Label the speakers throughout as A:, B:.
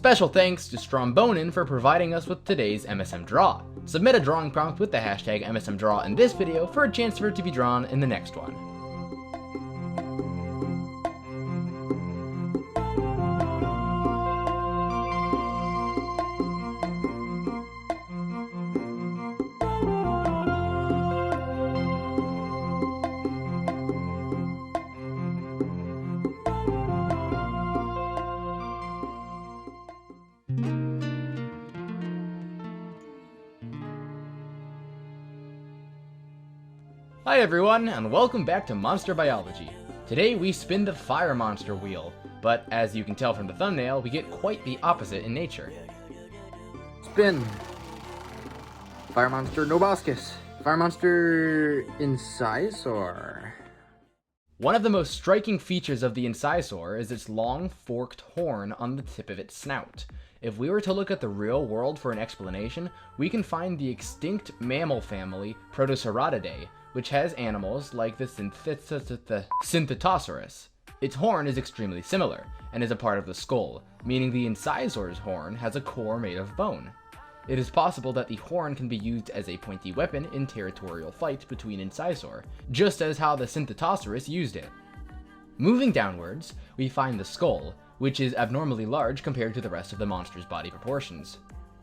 A: Special thanks to Strombonin for providing us with today's MSM Draw. Submit a drawing prompt with the hashtag MSM Draw in this video for a chance for it to be drawn in the next one. Hi everyone, and welcome back to Monster Biology. Today we spin the fire monster wheel, but as you can tell from the thumbnail, we get quite the opposite in nature.
B: Spin. Fire monster Noboscus. Fire monster Incisaur.
A: One of the most striking features of the Incisaur is its long, forked horn on the tip of its snout. If we were to look at the real world for an explanation, we can find the extinct mammal family Protoceratidae, which has animals like the Synthetosaurus. Its horn is extremely similar, and is a part of the skull, meaning the Incisaur's horn has a core made of bone. It is possible that the horn can be used as a pointy weapon in territorial fights between Incisaur, just as how the Synthetosaurus used it. Moving downwards, we find the skull, which is abnormally large compared to the rest of the monster's body proportions.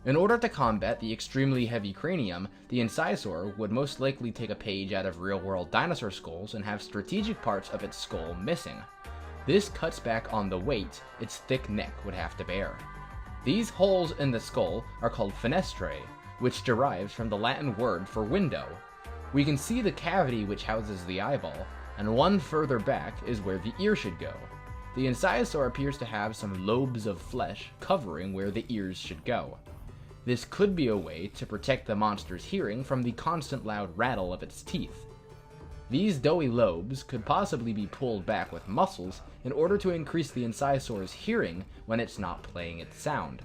A: In order to combat the extremely heavy cranium, the Incisaur would most likely take a page out of real-world dinosaur skulls and have strategic parts of its skull missing. This cuts back on the weight its thick neck would have to bear. These holes in the skull are called fenestrae, which derives from the Latin word for window. We can see the cavity which houses the eyeball, and one further back is where the ear should go. The Incisaur appears to have some lobes of flesh covering where the ears should go. This could be a way to protect the monster's hearing from the constant loud rattle of its teeth. These doughy lobes could possibly be pulled back with muscles in order to increase the Incisaur's hearing when it's not playing its sound.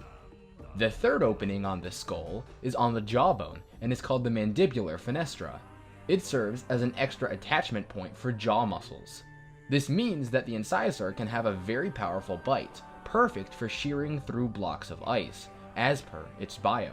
A: The third opening on the skull is on the jawbone and is called the mandibular fenestra. It serves as an extra attachment point for jaw muscles. This means that the Incisaur can have a very powerful bite, perfect for shearing through blocks of ice, as per its bio.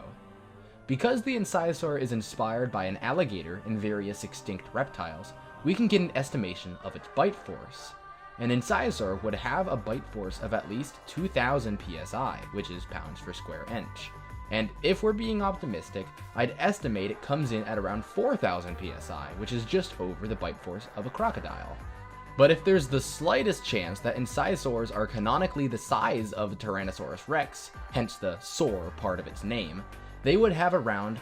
A: Because the Incisaur is inspired by an alligator and various extinct reptiles, we can get an estimation of its bite force. An Incisaur would have a bite force of at least 2,000 psi, which is pounds per square inch. And if we're being optimistic, I'd estimate it comes in at around 4,000 psi, which is just over the bite force of a crocodile. But if there's the slightest chance that Incisaurs are canonically the size of Tyrannosaurus rex, hence the "saur" part of its name, they would have around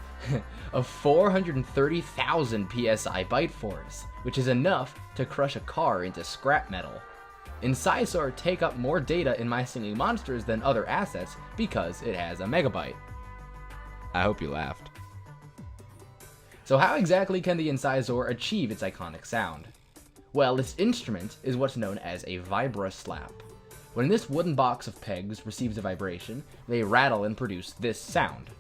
A: a 430,000 psi bite force, which is enough to crush a car into scrap metal. Incisaur take up more data in My Singing Monsters than other assets because it has a megabyte. I hope you laughed. So how exactly can the Incisaur achieve its iconic sound? Well, its instrument is what's known as a vibra-slap. When this wooden box of pegs receives a vibration, they rattle and produce this sound.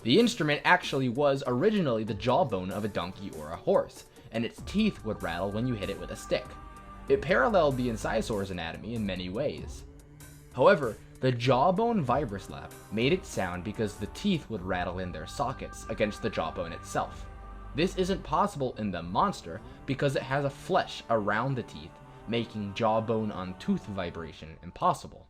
A: The instrument actually was originally the jawbone of a donkey or a horse, and its teeth would rattle when you hit it with a stick. It paralleled the Incisaur's anatomy in many ways. However, the jawbone vibra-slap made it sound because the teeth would rattle in their sockets against the jawbone itself. This isn't possible in the monster because it has a flesh around the teeth, making jawbone on tooth vibration impossible.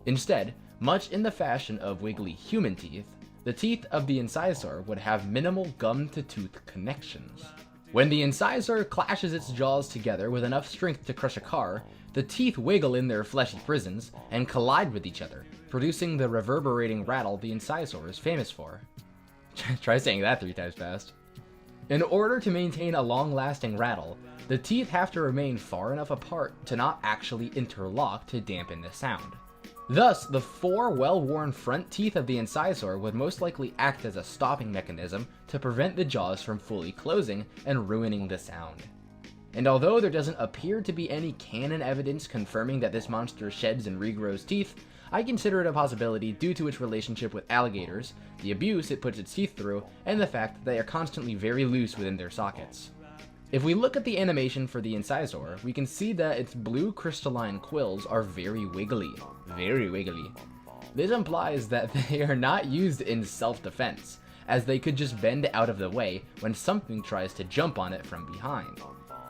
A: Instead, much in the fashion of wiggly human teeth, the teeth of the Incisaur would have minimal gum-to-tooth connections. When the Incisaur clashes its jaws together with enough strength to crush a car, the teeth wiggle in their fleshy prisons and collide with each other, producing the reverberating rattle the Incisaur is famous for. Try saying that 3 times fast. In order to maintain a long-lasting rattle, the teeth have to remain far enough apart to not actually interlock to dampen the sound. Thus, the 4 well-worn front teeth of the Incisaur would most likely act as a stopping mechanism to prevent the jaws from fully closing and ruining the sound. And although there doesn't appear to be any canon evidence confirming that this monster sheds and regrows teeth, I consider it a possibility due to its relationship with alligators, the abuse it puts its teeth through, and the fact that they are constantly very loose within their sockets. If we look at the animation for the Incisaur, we can see that its blue crystalline quills are very wiggly. Very wiggly. This implies that they are not used in self-defense, as they could just bend out of the way when something tries to jump on it from behind.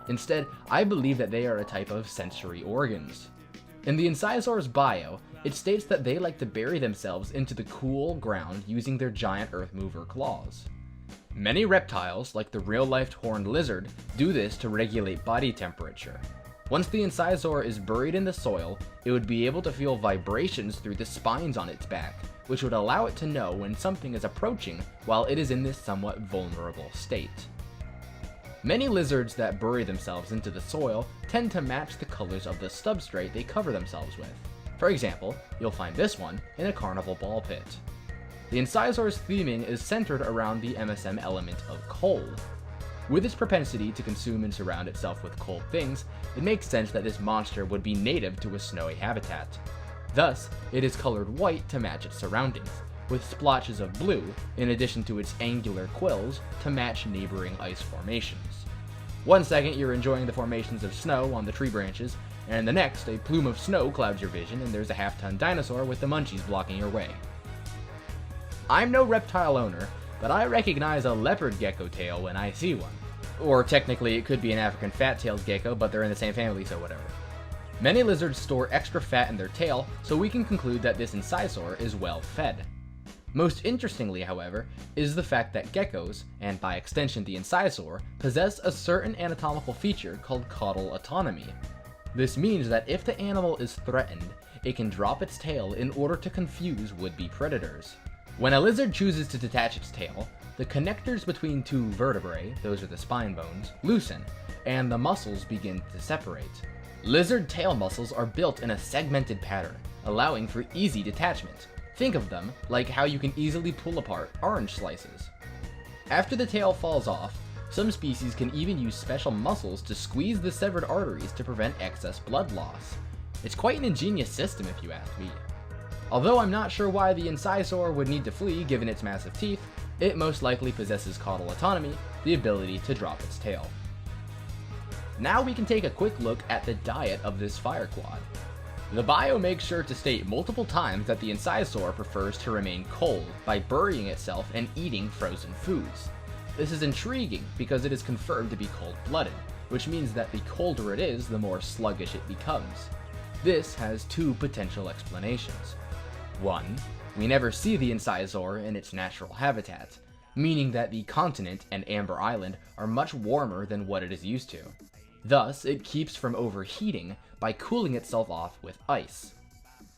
A: Instead, I believe that they are a type of sensory organs. In the Incisaur's bio, it states that they like to bury themselves into the cool ground using their giant earth mover claws. Many reptiles, like the real-life horned lizard, do this to regulate body temperature. Once the Incisaur is buried in the soil, it would be able to feel vibrations through the spines on its back, which would allow it to know when something is approaching while it is in this somewhat vulnerable state. Many lizards that bury themselves into the soil tend to match the colors of the substrate they cover themselves with. For example, you'll find this one in a carnival ball pit. The Incisaur's theming is centered around the MSM element of cold. With its propensity to consume and surround itself with cold things, it makes sense that this monster would be native to a snowy habitat. Thus, it is colored white to match its surroundings, with splotches of blue, in addition to its angular quills, to match neighboring ice formations. One second you're enjoying the formations of snow on the tree branches, and the next a plume of snow clouds your vision and there's a half-ton dinosaur with the munchies blocking your way. I'm no reptile owner, but I recognize a leopard gecko tail when I see one. Or technically it could be an African fat-tailed gecko, but they're in the same family, so whatever. Many lizards store extra fat in their tail, so we can conclude that this Incisaur is well fed. Most interestingly, however, is the fact that geckos, and by extension the Incisaur, possess a certain anatomical feature called caudal autonomy. This means that if the animal is threatened, it can drop its tail in order to confuse would-be predators. When a lizard chooses to detach its tail, the connectors between two vertebrae, those are the spine bones, loosen, and the muscles begin to separate. Lizard tail muscles are built in a segmented pattern, allowing for easy detachment. Think of them like how you can easily pull apart orange slices. After the tail falls off, some species can even use special muscles to squeeze the severed arteries to prevent excess blood loss. It's quite an ingenious system if you ask me. Although I'm not sure why the Incisaur would need to flee given its massive teeth, it most likely possesses caudal autonomy, the ability to drop its tail. Now we can take a quick look at the diet of this fire quad. The bio makes sure to state multiple times that the Incisaur prefers to remain cold by burying itself and eating frozen foods. This is intriguing because it is confirmed to be cold-blooded, which means that the colder it is, the more sluggish it becomes. This has two potential explanations. One, we never see the Incisaur in its natural habitat, meaning that the continent and Amber Island are much warmer than what it is used to. Thus, it keeps from overheating by cooling itself off with ice.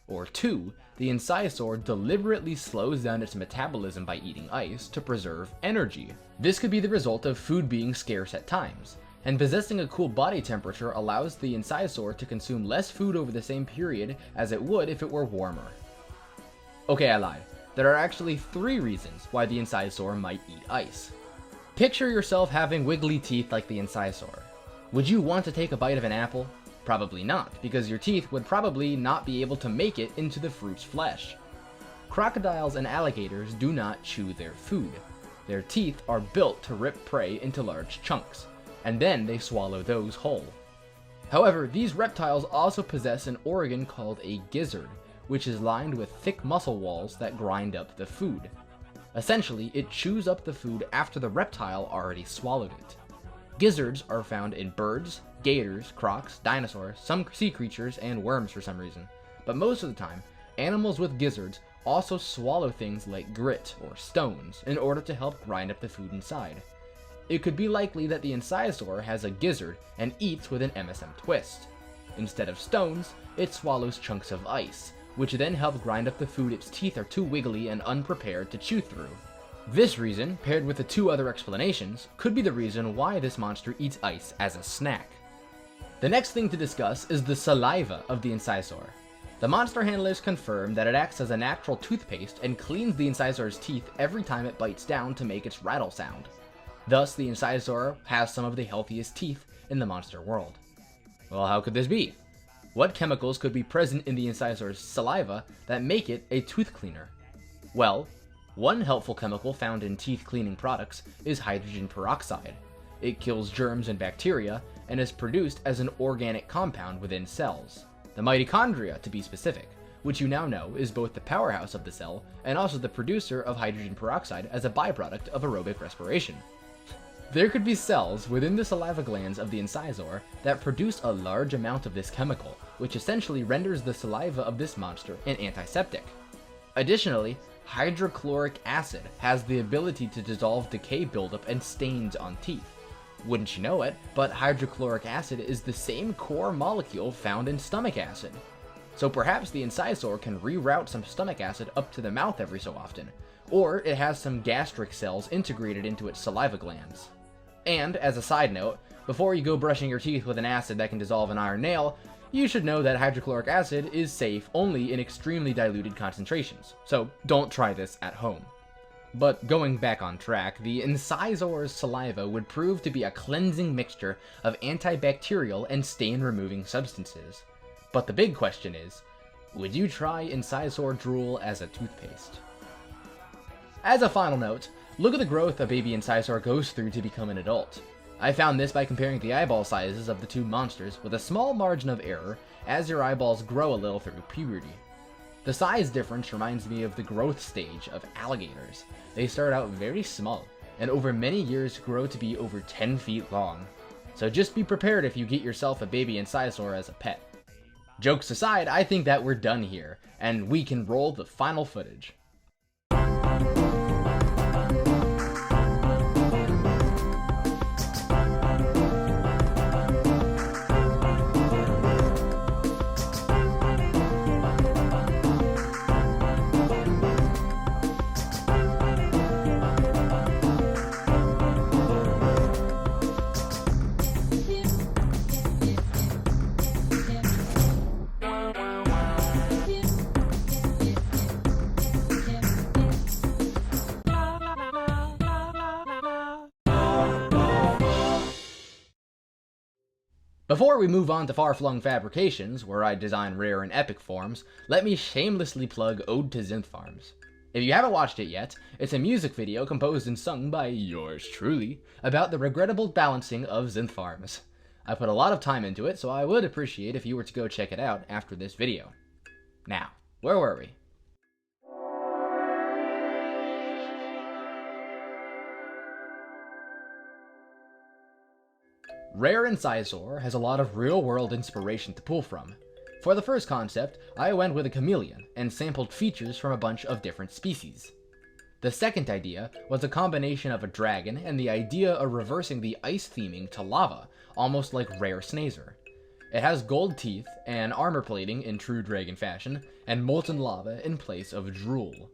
A: Or two, the Incisaur deliberately slows down its metabolism by eating ice to preserve energy. This could be the result of food being scarce at times, and possessing a cool body temperature allows the Incisaur to consume less food over the same period as it would if it were warmer. Okay, I lied. There are actually 3 reasons why the Incisaur might eat ice. Picture yourself having wiggly teeth like the Incisaur. Would you want to take a bite of an apple? Probably not, because your teeth would probably not be able to make it into the fruit's flesh. Crocodiles and alligators do not chew their food. Their teeth are built to rip prey into large chunks, and then they swallow those whole. However, these reptiles also possess an organ called a gizzard, which is lined with thick muscle walls that grind up the food. Essentially, it chews up the food after the reptile already swallowed it. Gizzards are found in birds, gators, crocs, dinosaurs, some sea creatures, and worms for some reason. But most of the time, animals with gizzards also swallow things like grit or stones in order to help grind up the food inside. It could be likely that the Incisaur has a gizzard and eats with an MSM twist. Instead of stones, it swallows chunks of ice, which then help grind up the food its teeth are too wiggly and unprepared to chew through. This reason, paired with the 2 other explanations, could be the reason why this monster eats ice as a snack. The next thing to discuss is the saliva of the Incisaur. The monster handlers confirm that it acts as a natural toothpaste and cleans the Incisaur's teeth every time it bites down to make its rattle sound. Thus, the Incisaur has some of the healthiest teeth in the monster world. Well, how could this be? What chemicals could be present in the Incisaur's saliva that make it a tooth cleaner? Well, one helpful chemical found in teeth cleaning products is hydrogen peroxide. It kills germs and bacteria, and is produced as an organic compound within cells. The mitochondria, to be specific, which you now know is both the powerhouse of the cell and also the producer of hydrogen peroxide as a byproduct of aerobic respiration. There could be cells within the saliva glands of the Incisaur that produce a large amount of this chemical, which essentially renders the saliva of this monster an antiseptic. Additionally, hydrochloric acid has the ability to dissolve decay buildup and stains on teeth. Wouldn't you know it, but hydrochloric acid is the same core molecule found in stomach acid. So perhaps the Incisaur can reroute some stomach acid up to the mouth every so often, or it has some gastric cells integrated into its saliva glands. And, as a side note, before you go brushing your teeth with an acid that can dissolve an iron nail, you should know that hydrochloric acid is safe only in extremely diluted concentrations, so don't try this at home. But going back on track, the Incisaur's saliva would prove to be a cleansing mixture of antibacterial and stain-removing substances. But the big question is, would you try Incisaur drool as a toothpaste? As a final note, look at the growth a baby Incisaur goes through to become an adult. I found this by comparing the eyeball sizes of the two monsters with a small margin of error as your eyeballs grow a little through puberty. The size difference reminds me of the growth stage of alligators. They start out very small, and over many years grow to be over 10 feet long. So just be prepared if you get yourself a baby Incisaur as a pet. Jokes aside, I think that we're done here, and we can roll the final footage. Before we move on to Far-Flung Fabrications, where I design rare and epic forms, let me shamelessly plug Ode to Synth Farms. If you haven't watched it yet, it's a music video composed and sung by yours truly about the regrettable balancing of synth farms. I put a lot of time into it, so I would appreciate if you were to go check it out after this video. Now, where were we? Rare Incisaur has a lot of real-world inspiration to pull from. For the first concept, I went with a chameleon and sampled features from a bunch of different species. The second idea was a combination of a dragon and the idea of reversing the ice theming to lava, almost like Rare Snazer. It has gold teeth and armor plating in true dragon fashion, and molten lava in place of drool.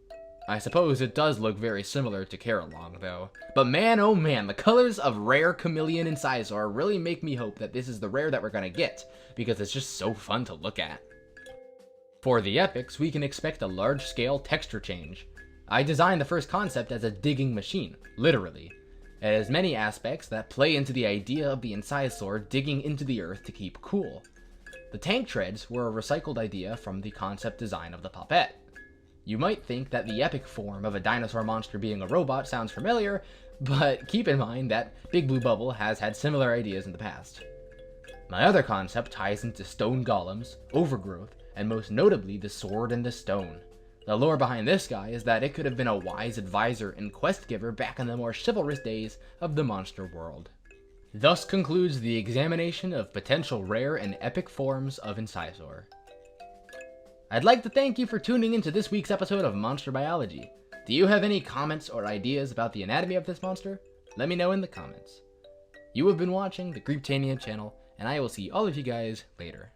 A: I suppose it does look very similar to Carolong, though. But man, oh man, the colors of Rare Chameleon Incisaur really make me hope that this is the rare that we're gonna get, because it's just so fun to look at. For the epics, we can expect a large-scale texture change. I designed the first concept as a digging machine, literally. It has many aspects that play into the idea of the Incisaur digging into the earth to keep cool. The tank treads were a recycled idea from the concept design of the Poppet. You might think that the epic form of a dinosaur monster being a robot sounds familiar, but keep in mind that Big Blue Bubble has had similar ideas in the past. My other concept ties into stone golems, overgrowth, and most notably the Sword in the Stone. The lore behind this guy is that it could have been a wise advisor and quest giver back in the more chivalrous days of the monster world. Thus concludes the examination of potential rare and epic forms of Incisaur. I'd like to thank you for tuning into this week's episode of Monster Biology. Do you have any comments or ideas about the anatomy of this monster? Let me know in the comments. You have been watching the Creeptania channel, and I will see all of you guys later.